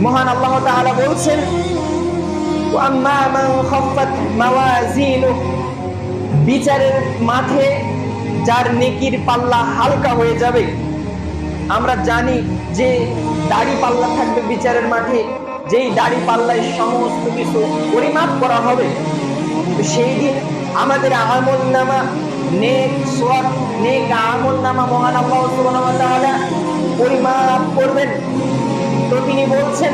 মহান আল্লাহ তাআলা বলছেন, ওয়াম্মা মান খাফফাত মাওয়াজিনুহু, বিচারের মাঠে যার নেকির পাল্লা হালকা হয়ে যাবে। আমরা জানি যে দাড়ি পাল্লা থাকবে বিচারের মাঠে, যেই দাড়ি পাল্লায় সমস্ত কিছু পরিমাপ করা হবে। সেই দিন আমাদের আমলনামা, নেক সওয়াব, নেক আমলনামা মহান আল্লাহ সুবহানাহু ওয়া তাআলা পরিমাপ করবেন। তো তিনি বলছেন,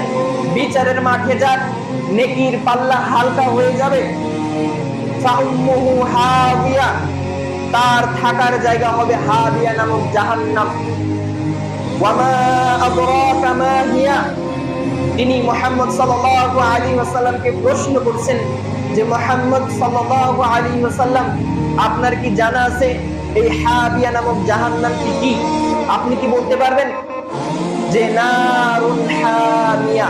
বিচারের মাঠে যার নেকির পাল্লা হালকা হয়ে যাবে, ফাউম্মুহু হাবিয়া, তার থাকার জায়গা হবে হাবিয়া নামক জাহান্নাম। ওয়ামা আদরাকা মা হিয়া, তিনি মুহাম্মদ সাল্লাল্লাহু আলাইহি ওয়াসাল্লামকে প্রশ্ন করছেন যে, মুহাম্মদ সাল্লাল্লাহু আলাইহি ওয়াসাল্লাম, আপনার কি জানা আছে এই হাবিয়া নামক জাহান্নামটি কি? আপনি কি বলতে পারবেন? যে নারুন হামিয়া,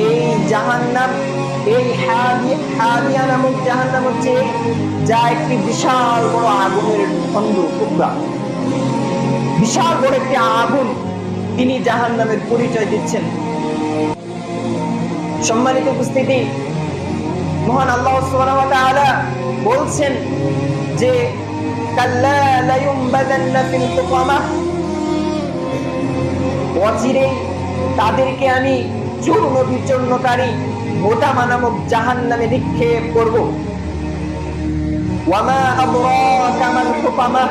এই জাহান্নাম, এই হাবিয়া নামক জাহান্নাম হচ্ছে যা একটি বিশাল বড় আগুনের খন্ড টুকরা, বিশাল বড় একটি আগুন। তিনি জাহান্নামের পরিচয় দিচ্ছেন। সম্মানিত উপস্থিতি, মহান আল্লাহ সুবহানাহু ওয়া তাআলা বলছেন যে, কাল্লা লা ইউমবাদান্না ফিল হুতামাহ, অচিরেই তাদেরকে আমি চূর্ণ বিচূর্ণকারী হোতামা নামক জাহান্নামে নিক্ষেপ করব। ওয়ামা আদরাকা মাল হুতামাহ,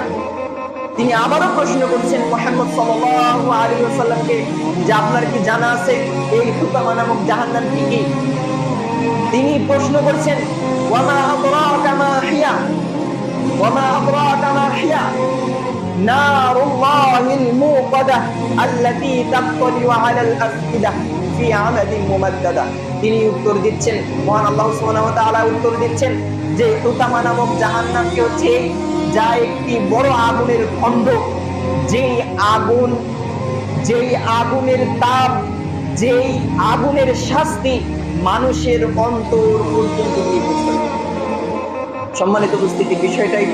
তিনি আবারও প্রশ্ন করছেন মুহাম্মদ সাল্লাল্লাহু আলাইহি ওয়াসাল্লামকে যে, আপনার কি জানা আছে এই হুতামা নামক জাহান্নামটি কি? তিনি প্রশ্ন করছেন, ওয়ামা আদরাকা মা হিয়া, ওয়ামা আদরাকা মা হিয়া, নারুল্লাহিল মুকাদ্দাহ আল্লাতী তাত্তালিউ আলাল আফইদাহ ফি আমাদিন মুমাদ্দাদা। তিনি উত্তর দিচ্ছেন, মহান আল্লাহ সুবহানাহু ওয়া তাআলা উত্তর দিচ্ছেন যে, হুতামা নামক জাহান্নামটি হচ্ছে যা একটি বড় আগুনের খণ্ড, যেই আগুন, যেই আগুনের তাপ, যেই আগুনের শাস্তি মানুষের অন্তর পর্যন্ত গিয়ে পৌঁছাবে। সম্মানিত উপস্থিতি, বিষয়টাই